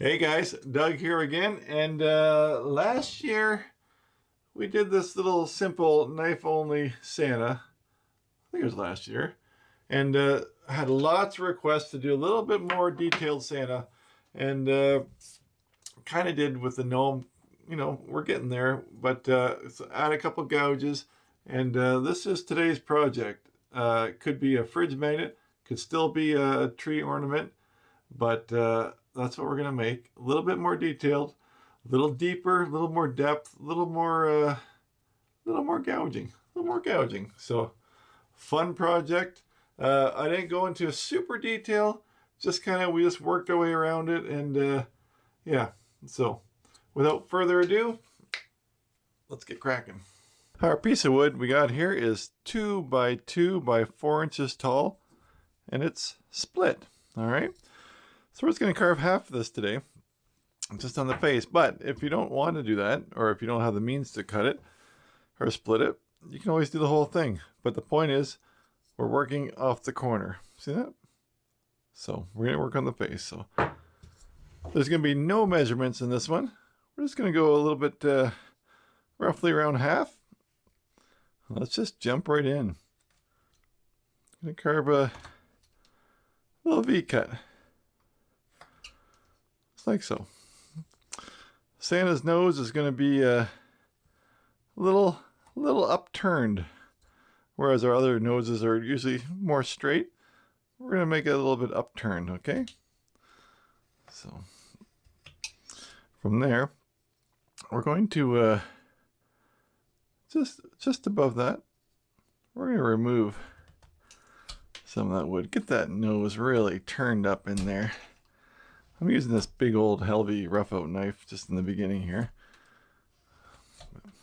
Hey guys, Doug here again, and last year we did this little simple knife-only Santa. I think it was last year, and had lots of requests to do a little bit more detailed Santa, and kind of did with the gnome. You know, we're getting there, but so add a couple gouges, and this is today's project. It could be a fridge magnet, could still be a tree ornament, but that's what we're going to make. A little bit more detailed, a little deeper, a little more depth, a little more gouging. So, fun project. I didn't go into super detail. Just kind of, we just worked our way around it. And yeah, so without further ado, let's get cracking. Our piece of wood we got here is 2 by 2 by 4 inches tall. And it's split. All right. So we're just going to carve half of this today, just on the face. But if you don't want to do that, or if you don't have the means to cut it or split it, you can always do the whole thing. But the point is, we're working off the corner. See that? So we're going to work on the face. So there's going to be no measurements in this one. We're just going to go a little bit, roughly around half. Let's just jump right in. I'm going to carve a little V cut. Like so. Santa's nose is going to be a little upturned, whereas our other noses are usually more straight. We're going to make it a little bit upturned, okay? So from there, we're going to just above that, we're going to remove some of that wood. Get that nose really turned up in there. I'm using this big old Helvie rough out knife just in the beginning here.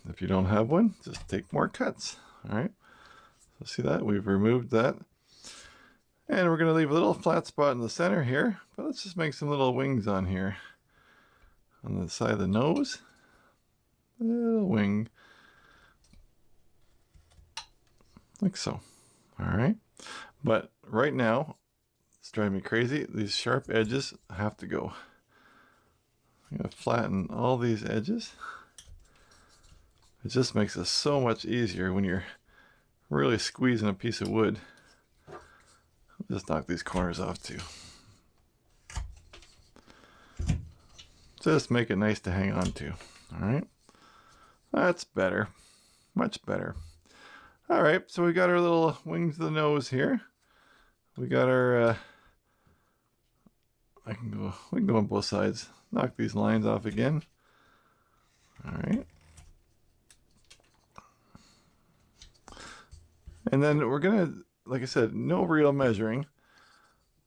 If you don't have one, just take more cuts. All right. So see that? We've removed that. And we're going to leave a little flat spot in the center here. But let's just make some little wings on here. On the side of the nose. A little wing. Like so. All right. But right now, it's driving me crazy. These sharp edges have to go. I'm going to flatten all these edges. It just makes it so much easier when you're really squeezing a piece of wood. I'll just knock these corners off too. Just make it nice to hang on to. Alright. That's better. Much better. Alright, so we got our little wings of the nose here. We got our we can go on both sides. Knock these lines off again. All right. And then we're going to, like I said, no real measuring,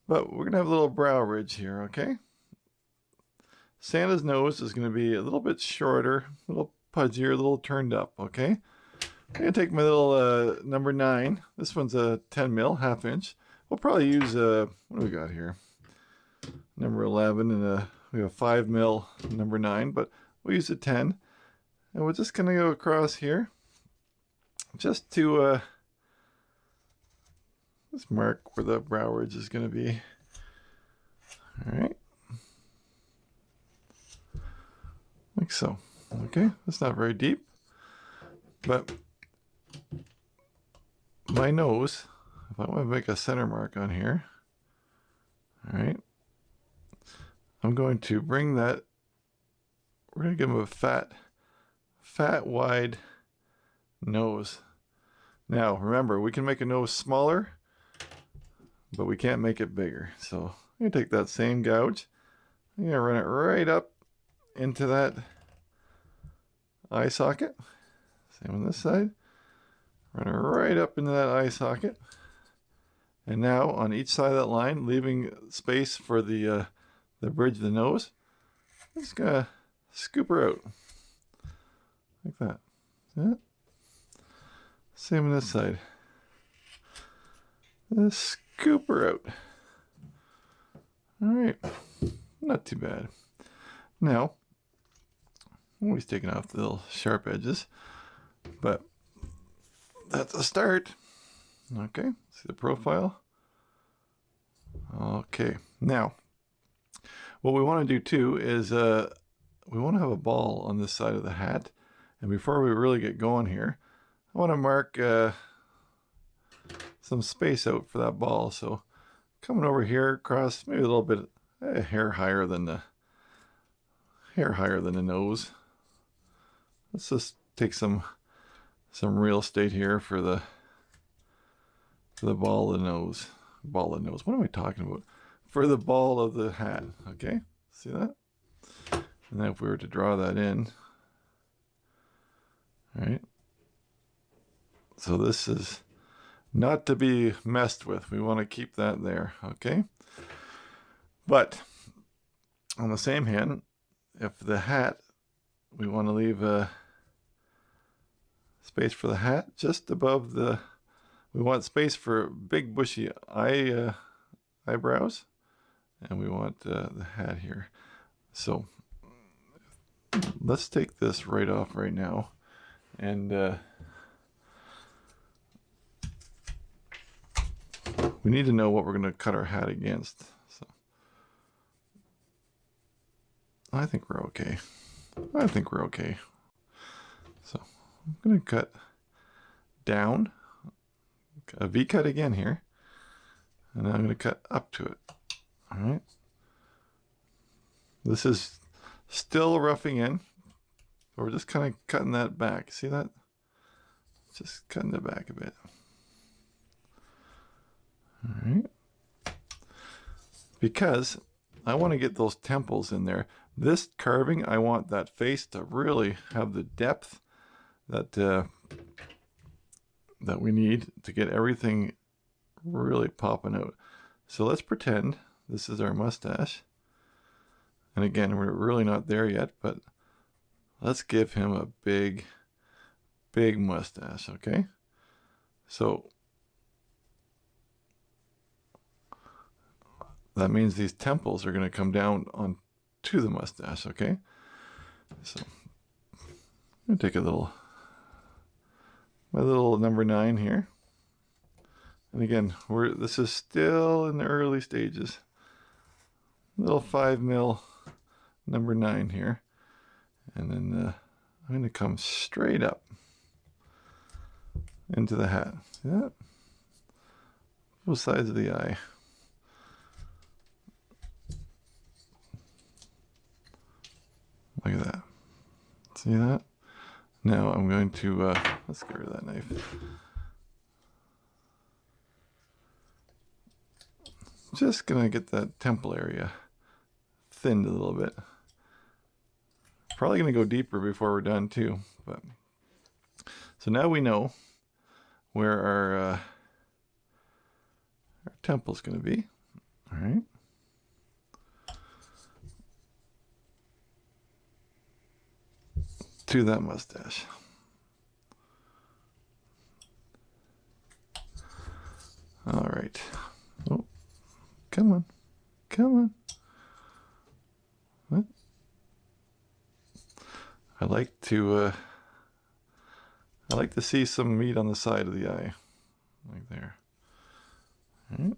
but we're going to have a little brow ridge here, okay? Santa's nose is going to be a little bit shorter, a little pudgier, a little turned up, okay? I'm going to take my little number 9. This one's a 10 mil, ½ inch. We'll probably use, what do we got here? Number 11, and we have 5 mil number 9, but we'll use a 10. And we're just going to go across here just to just mark where the brow ridge is going to be. All right. Like so. Okay, that's not very deep, but my nose, if I want to make a center mark on here, all right, I'm going to bring that, we're going to give him a fat, wide nose. Now, remember, we can make a nose smaller, but we can't make it bigger. So I'm going to take that same gouge, I'm going to run it right up into that eye socket. Same on this side. Run it right up into that eye socket. And now on each side of that line, leaving space for the bridge of the nose, I'm just gonna scoop her out like that. See that? Same on this side. Just scoop her out. All right, not too bad. Now, I'm always taking off the little sharp edges, but that's a start. Okay, see the profile. Okay, now What we want to do too is we want to have a ball on this side of the hat. And before we really get going here, I want to mark some space out for that ball. So coming over here across maybe a little bit, a hair higher than the nose. Let's just take some real estate here for the ball of the nose. Ball of the nose. What am I talking about? For the ball of the hat. Okay, see that? And then if we were to draw that in, all right. So this is not to be messed with. We want to keep that there, okay? But on the same hand, if the hat, we want to leave a space for the hat just above the, we want space for big bushy eyebrows, and we want the hat here. So let's take this right off right now, and we need to know what we're going to cut our hat against. So I think we're okay. I think we're okay. So I'm going to cut down, a V cut again here, and I'm going to cut up to it. All right. This is still roughing in. We're just kind of cutting that back. See that? Just cutting it back a bit. All right. Because I want to get those temples in there. This carving, I want that face to really have the depth that that we need to get everything really popping out. So let's pretend this is our mustache. And again, we're really not there yet, but let's give him a big, big mustache, okay? So that means these temples are going to come down on to the mustache, okay? So I'm going to take my little number 9 here. And again, this is still in the early stages. Little 5mm number 9 here. And then I'm going to come straight up into the hat. See that? Both sides of the eye. Look at that. See that? Now I'm going to, let's get rid of that knife. Just going to get that temple area thinned a little bit. Probably going to go deeper before we're done too. But so now we know where our temple's going to be. All right. To that mustache. All right. Oh, come on. Come on. What? I like to see some meat on the side of the eye. Like there. All right.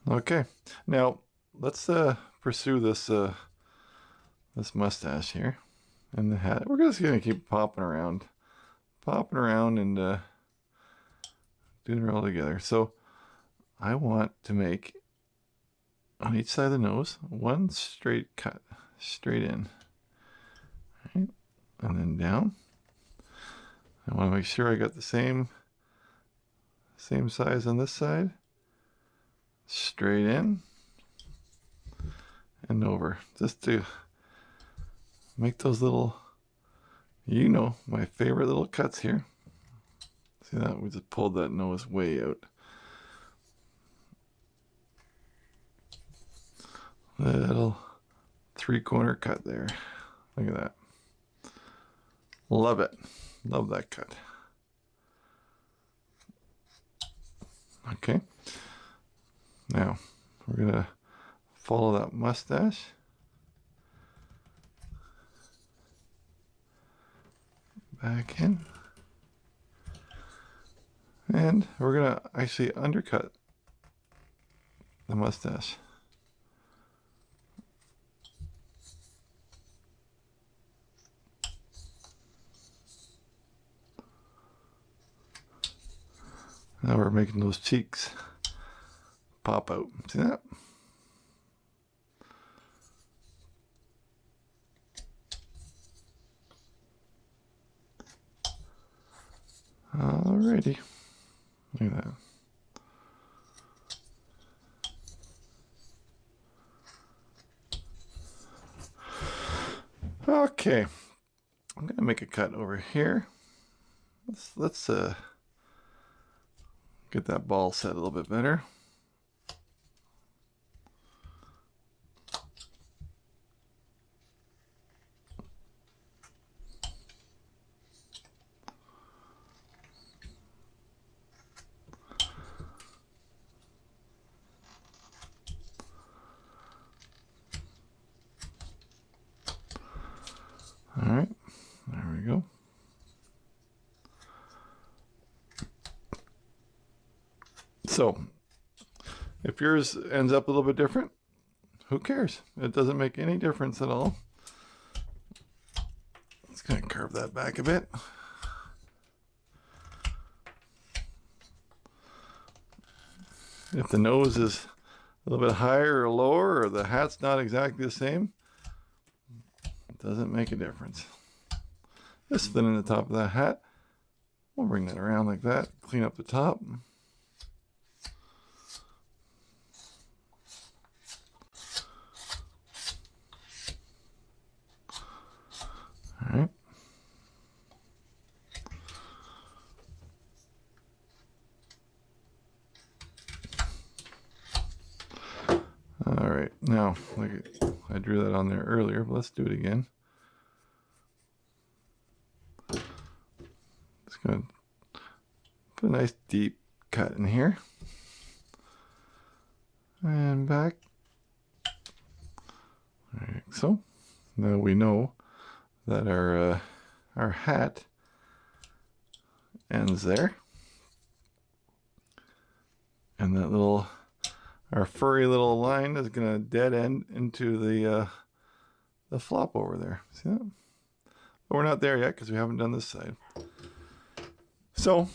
Okay. Now let's pursue this this mustache here and the hat. We're just gonna keep popping around and doing it all together. So I want to make on each side of the nose one straight cut, straight in, right? And then down. I want to make sure I got the same size on this side, straight in and over, just to make those little, my favorite little cuts here. See that? We just pulled that nose way out. Little 3-corner cut there. Look at that. Love it. Love that cut. Okay. Now we're going to follow that mustache. Back in. And we're going to actually undercut the mustache. Now we're making those cheeks pop out. See that? Alrighty. Look at that. Okay. I'm gonna make a cut over here. Let's get that ball set a little bit better. All right, there we go. So, if yours ends up a little bit different, who cares? It doesn't make any difference at all. Let's kind of curve that back a bit. If the nose is a little bit higher or lower, or the hat's not exactly the same, it doesn't make a difference. Just thin in the top of that hat. We'll bring that around like that, clean up the top. All right. All right, now, I drew that on there earlier, but let's do it again. Just gonna put a nice deep cut in here. And back. Like so. Now we know that our hat ends there. And that our furry little line is gonna dead end into the flop over there. See that? But we're not there yet because we haven't done this side. So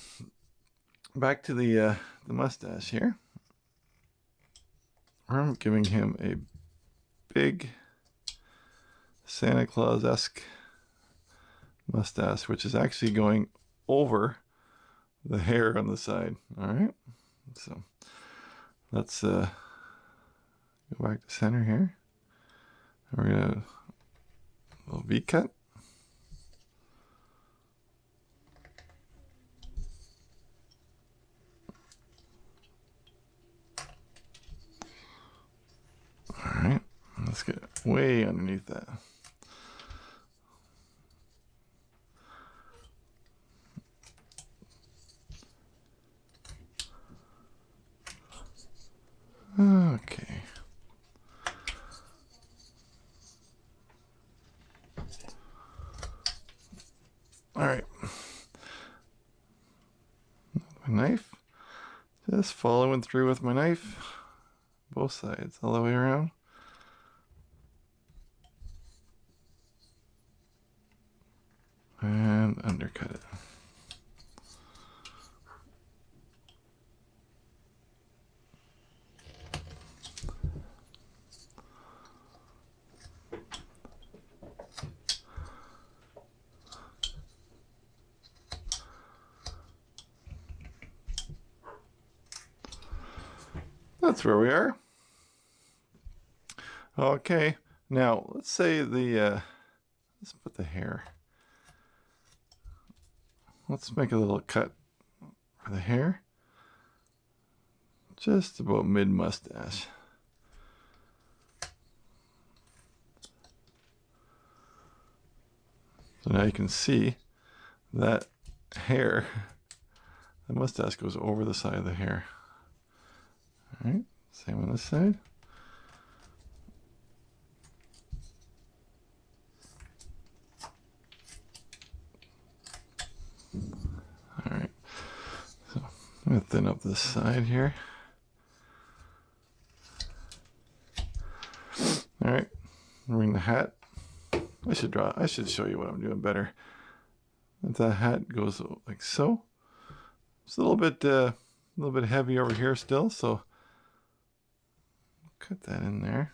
back to the mustache here. I'm giving him a big Santa Claus-esque mustache, which is actually going over the hair on the side. All right, so let's go back to center here. We're gonna a little V cut. All right, let's get way underneath that. Okay. All right. My knife. Just following through with my knife. Both sides, all the way around. And undercut it. That's where we are. Okay, now let's say let's put the hair. Let's make a little cut for the hair. Just about mid-mustache. So now you can see that hair, the mustache goes over the side of the hair. All right, same on this side. All right, so I'm gonna thin up this side here. right, bring the hat. I should show you what I'm doing better. If that hat goes like so. It's a little bit heavy over here still, so cut that in there.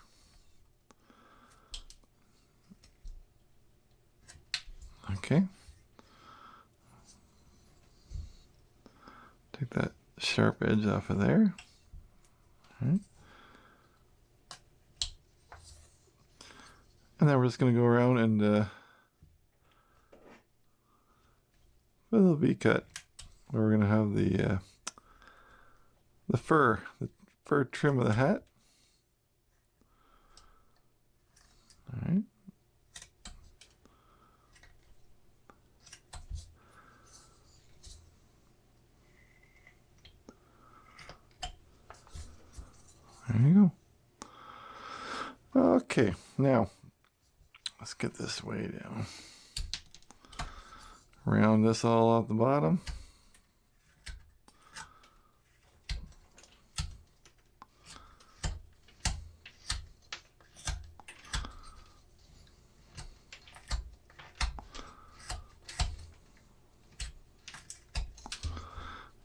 Okay. Take that sharp edge off of there. All right. And then we're just going to go around and put a little V-cut where we're going to have the fur trim of the hat. All right. There you go. Okay, now let's get this way down. Round this all off the bottom.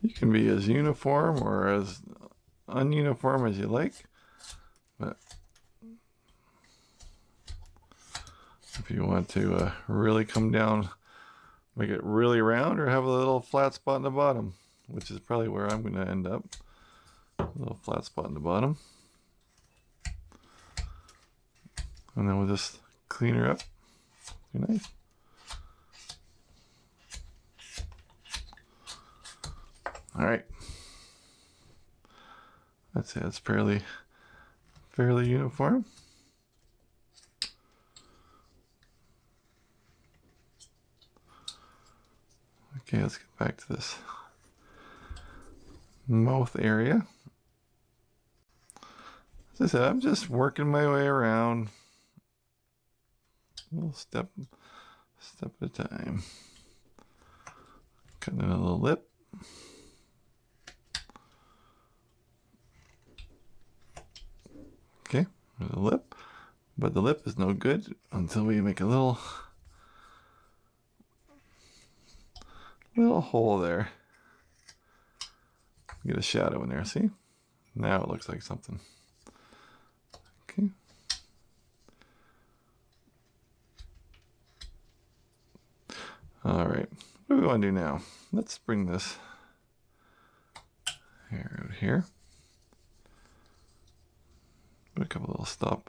You can be as uniform or as ununiform as you like, but if you want to really come down, make it really round, or have a little flat spot in the bottom, which is probably where I'm going to end up. A little flat spot in the bottom, and then we'll just clean her up. Be nice. All right. I'd say it's fairly uniform. Okay, let's get back to this mouth area. As I said, I'm just working my way around, a little step at a time. Cutting in a little lip. Okay, there's a lip, but the lip is no good until we make a little hole there. Get a shadow in there, see? Now it looks like something. Okay. All right, what do we want to do now? Let's bring this hair out here. Put a couple little stop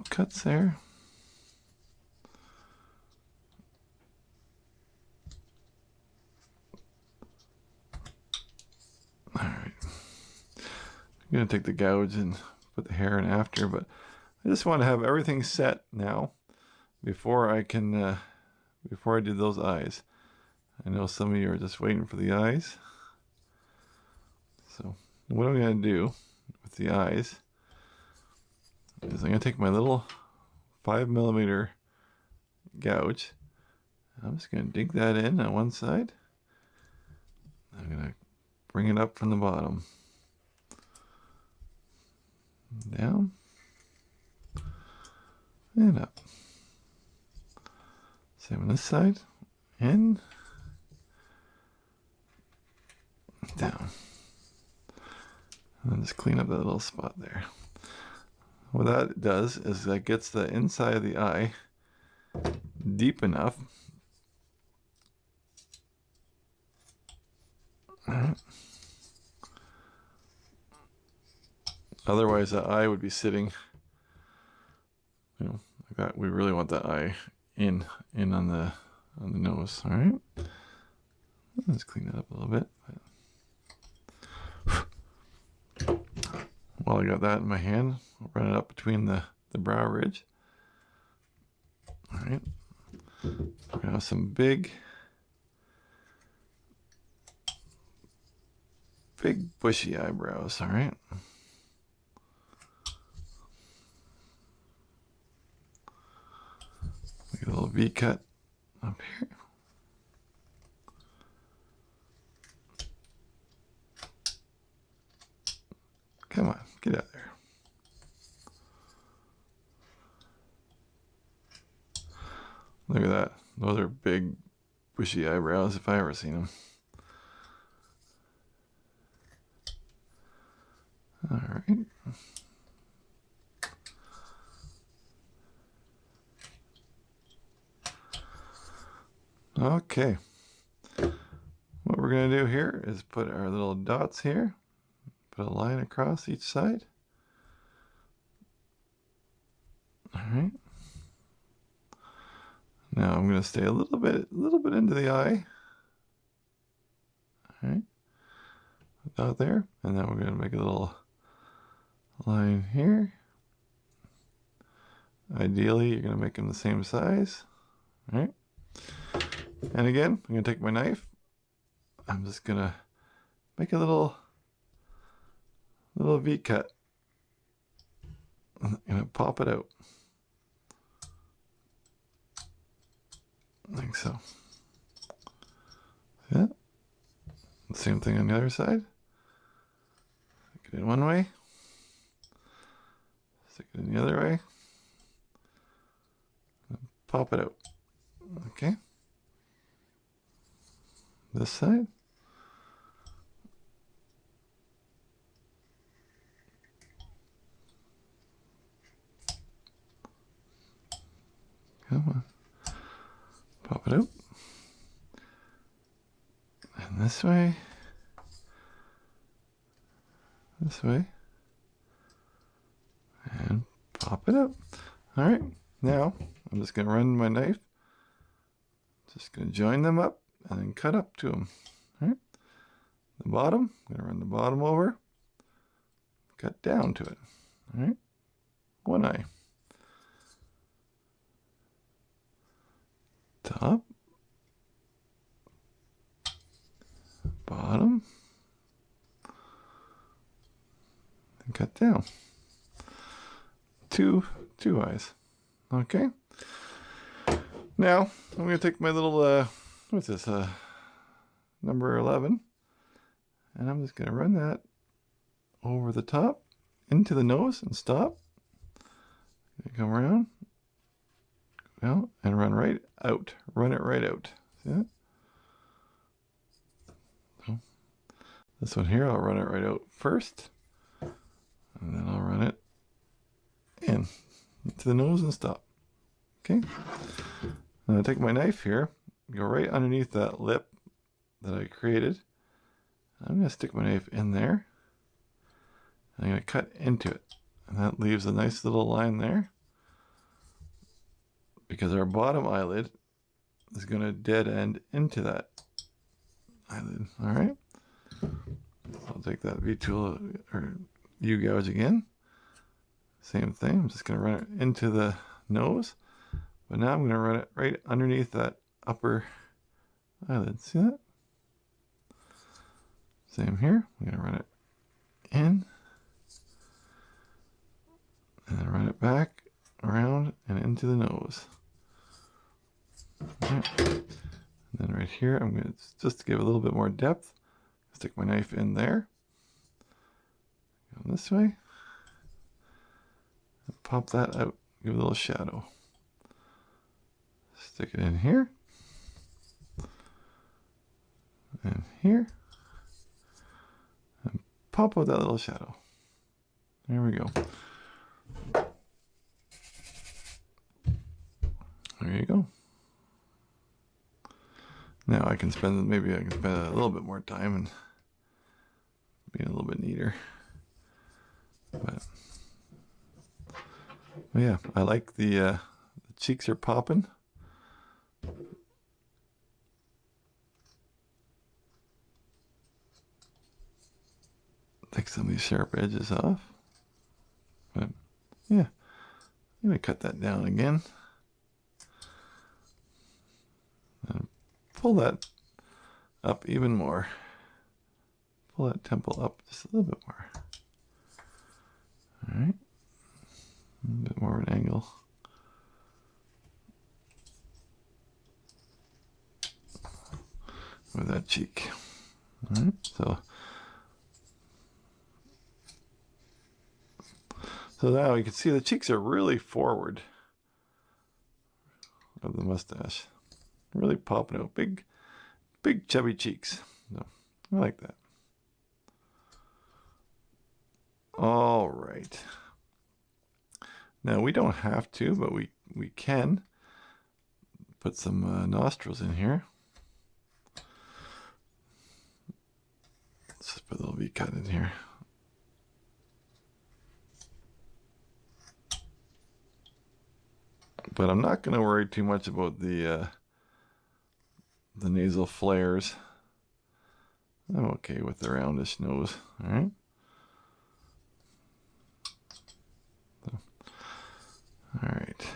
cuts there. All right. I'm gonna take the gouge and put the hair in after, but I just want to have everything set now before I can before I do those eyes. I know some of you are just waiting for the eyes. So what I'm gonna do with the eyes is I'm going to take my little 5mm gouge. I'm just going to dig that in on one side. I'm going to bring it up from the bottom. Down. And up. Same on this side. In. Down. And just clean up that little spot there. What that does is that gets the inside of the eye deep enough. Otherwise the eye would be sitting, you know, like that. We really want that eye in on the nose. All right. Let's clean it up a little bit. While I got that in my hand, I'll run it up between the brow ridge. All right. We're gonna have some big bushy eyebrows. All right. Make a little V cut up here. Come on, get out there. Look at that. Those are big, bushy eyebrows if I ever seen them. All right. Okay. What we're going to do here is put our little dots here. Put a line across each side. All right. Now I'm going to stay a little bit into the eye. All right. Out there, and then we're going to make a little line here. Ideally, you're going to make them the same size. All right. And again, I'm going to take my knife. I'm just going to make a little V cut. I'm going to pop it out. Like so. Yeah. Same thing on the other side. Stick it in one way. Stick it in the other way. And pop it out. Okay. This side. Come on. Pop it out. And this way. This way. And pop it out. All right. Now, I'm just going to run my knife. Just going to join them up and then cut up to them. All right. The bottom, I'm going to run the bottom over. Cut down to it. All right. One eye. Top. Bottom. And cut down. Two eyes. Okay. Now, I'm going to take my little, what's this, number 11. And I'm just going to run that over the top, into the nose, and stop. Come around. Well, and run right out. Run it right out. See that? So, this one here, I'll run it right out first. And then I'll run it in to the nose and stop. Okay. Now I take my knife here, go right underneath that lip that I created. I'm going to stick my knife in there. I'm going to cut into it. And that leaves a nice little line there. Because our bottom eyelid is going to dead end into that eyelid. All right. I'll take that V-tool or U-gouge again. Same thing. I'm just going to run it into the nose. But now I'm going to run it right underneath that upper eyelid. See that? Same here. I'm going to run it in. And then run it back, around, and into the nose. Right. And then right here, I'm going to, just to give a little bit more depth, stick my knife in there. Go this way. And pop that out. Give it a little shadow. Stick it in here. And here. And pop out that little shadow. There we go. There you go. Now maybe I can spend a little bit more time and be a little bit neater. But yeah, I like the cheeks are popping. Take some of these sharp edges off. But yeah, I'm going to cut that down again. And pull that up even more. Pull that temple up just a little bit more. All right. A bit more of an angle. With that cheek. All right. So now you can see the cheeks are really forward. of the mustache. Really popping out. Big chubby cheeks. So, I like that. All right. Now we don't have to, but we can put some nostrils in here. Let's just put a little V-cut in here. But I'm not going to worry too much about the nasal flares. I'm okay with the roundish nose. All right. So, all right.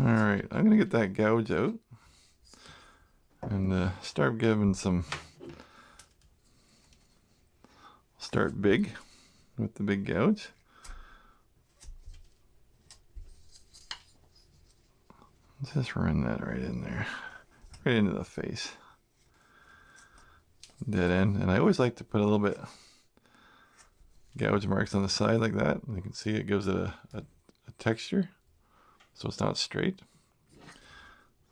Alright, I'm going to get that gouge out and start giving some, start big with the big gouge. Just run that right in there, right into the face. Dead end. And I always like to put a little bit gouge marks on the side like that. And you can see it gives it a texture. So it's not straight.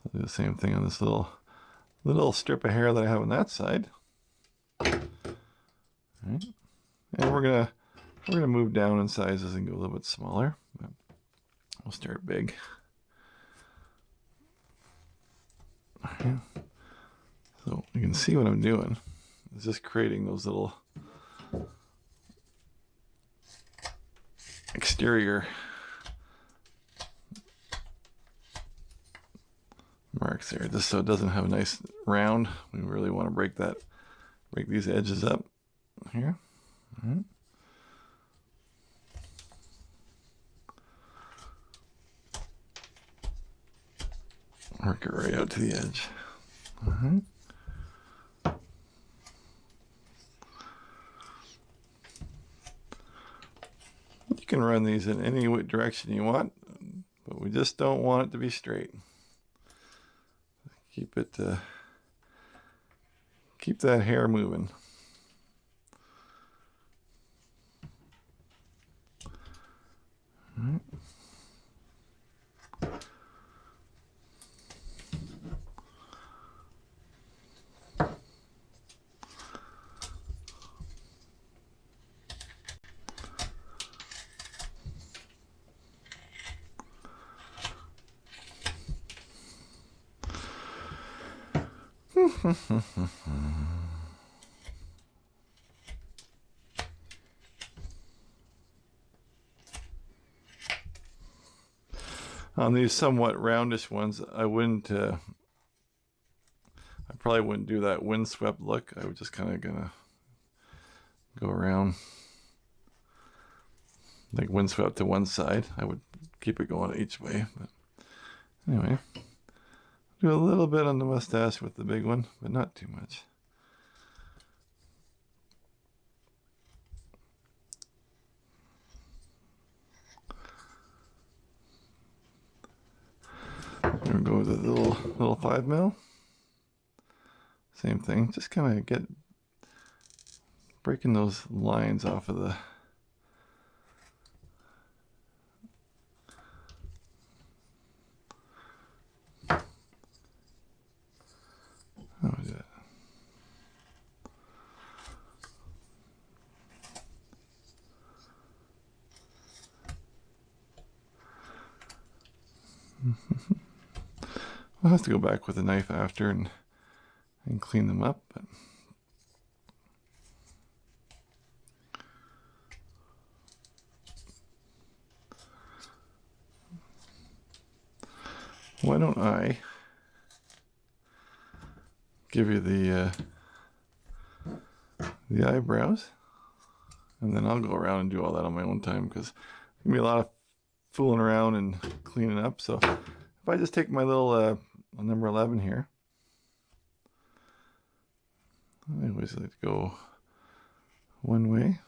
I'll do the same thing on this little strip of hair that I have on that side. All right. And we're gonna move down in sizes and go a little bit smaller. But we'll start big. All right. So you can see what I'm doing. It's just creating those little exterior marks there, just so it doesn't have a nice round. We really want to break these edges up here. All right. Work it right out to the edge. All right. You can run these in any direction you want, but we just don't want it to be straight. Keep it, keep that hair moving. All right. On these somewhat roundish ones, I probably wouldn't do that windswept look. I would just kind of gonna go around like windswept to one side. I would keep it going each way, but anyway. Do a little bit on the mustache with the big one, but not too much. We're gonna go with a little 5mm. Same thing, just kind of breaking those lines off of the I'll have to go back with a knife after and clean them up, but why don't I give you the eyebrows, and then I'll go around and do all that on my own time, because there's gonna be a lot of fooling around and cleaning up. So if I just take my little number 11 here, I always like to go one way.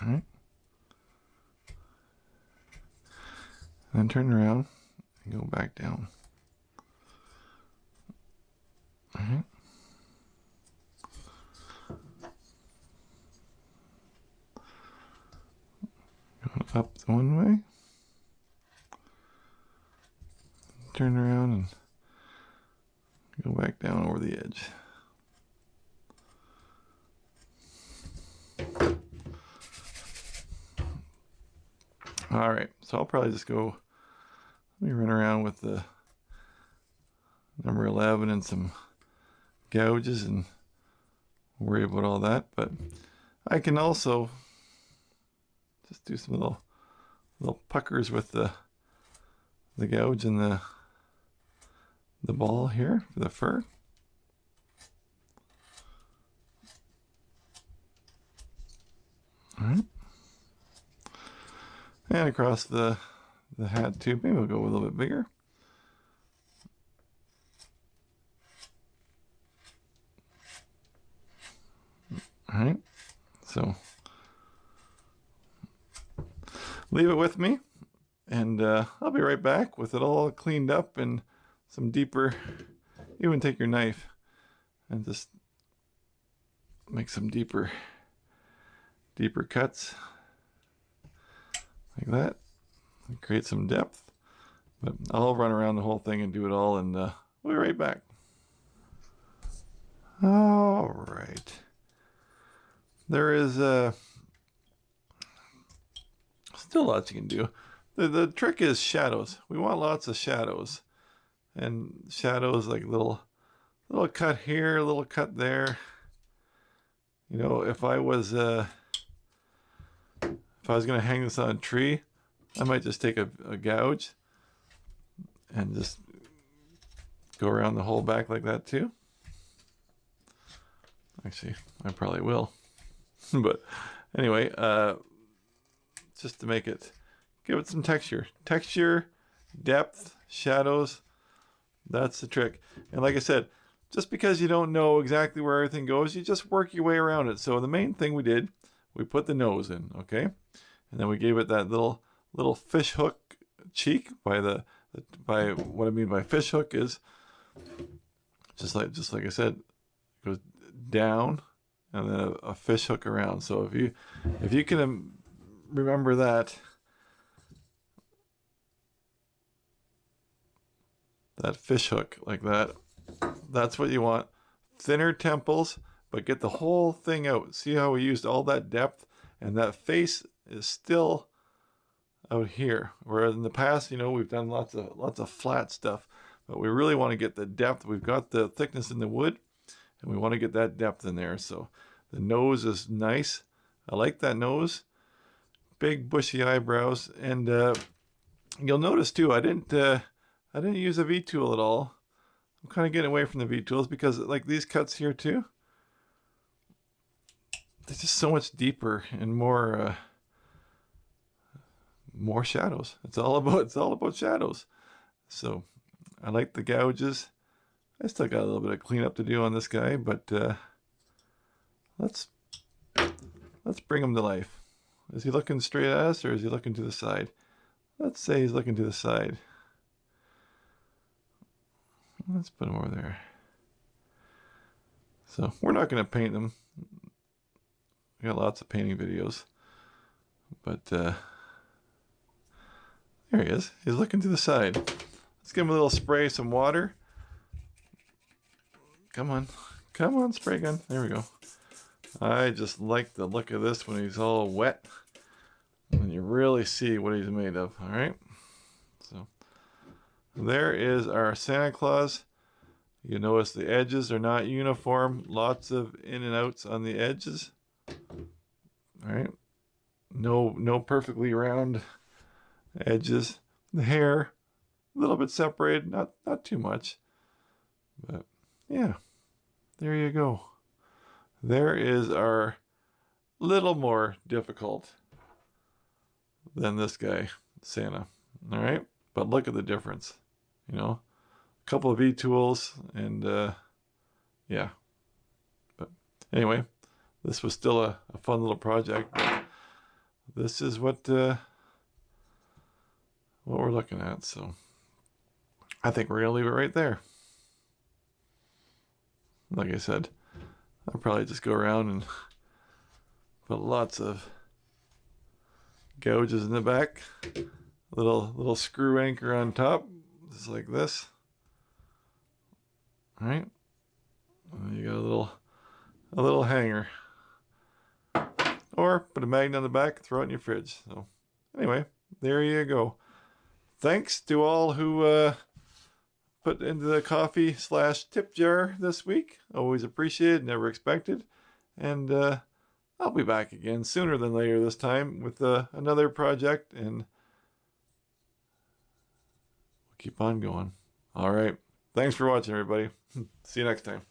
All right. Then turn around and go back down. All right. Going up one way. Turn around and go back down over the edge. All right, so I'll probably just go, let me run around with the number 11 and some gouges and worry about all that, but I can also just do some little puckers with the gouge and the ball here for the fur. All right. And across the hat too. Maybe we'll go a little bit bigger. All right. So leave it with me, and I'll be right back with it all cleaned up and some deeper. Even take your knife and just make some deeper cuts like that and create some depth. But I'll run around the whole thing and do it all, and we'll be right back. All right. There is still lots you can do. The trick is shadows. We want lots of shadows, and shadows like little cut here, little cut there. You know, if I was going to hang this on a tree, I might just take a gouge and just go around the whole back like that too. Actually, I probably will. But anyway, just to make it, give it some texture, depth, shadows. That's the trick. And like I said, just because you don't know exactly where everything goes, you just work your way around it. So the main thing we did, we put the nose in, okay, and then we gave it that little fish hook cheek. By what I mean by fish hook is just like I said, it goes down and then a fish hook around. So if you can remember that fish hook like that, that's what you want. Thinner temples, but get the whole thing out. See how we used all that depth, and that face is still out here. Whereas in the past, you know, we've done lots of flat stuff, but we really want to get the depth. We've got the thickness in the wood, and we want to get that depth in there. So the nose is nice. I like that nose. Big bushy eyebrows, and you'll notice too, I didn't use a V-tool at all. I'm kind of getting away from the V-tools because like these cuts here too, they're just so much deeper and more shadows. It's all about shadows. So I like the gouges. I still got a little bit of cleanup to do on this guy, but let's bring him to life. Is he looking straight at us, or is he looking to the side? Let's say he's looking to the side. Let's put him over there. So we're not going to paint them. We got lots of painting videos, but there he is. He's looking to the side. Let's give him a little spray, some water. Come on, spray gun. There we go. I just like the look of this when he's all wet, and you really see what he's made of. All right. So there is our Santa Claus. You notice the edges are not uniform. Lots of in and outs on the edges. All right. No perfectly round edges. The hair, a little bit separated, not too much. But yeah, there you go. There is our little more difficult than this guy, Santa. All right. But look at the difference, you know, a couple of V-tools, and yeah, Anyway, this was still a fun little project. This is what we're looking at. So I think we're going to leave it right there. Like I said, I'll probably just go around and put lots of gouges in the back. Little screw anchor on top, just like this. All right. And you got a little hanger. Or put a magnet on the back, throw it in your fridge. So anyway, there you go. Thanks to all who put into the coffee/tip jar this week. Always appreciated, never expected. And I'll be back again sooner than later this time with another project, and we'll keep on going. All right. Thanks for watching, everybody. See you next time.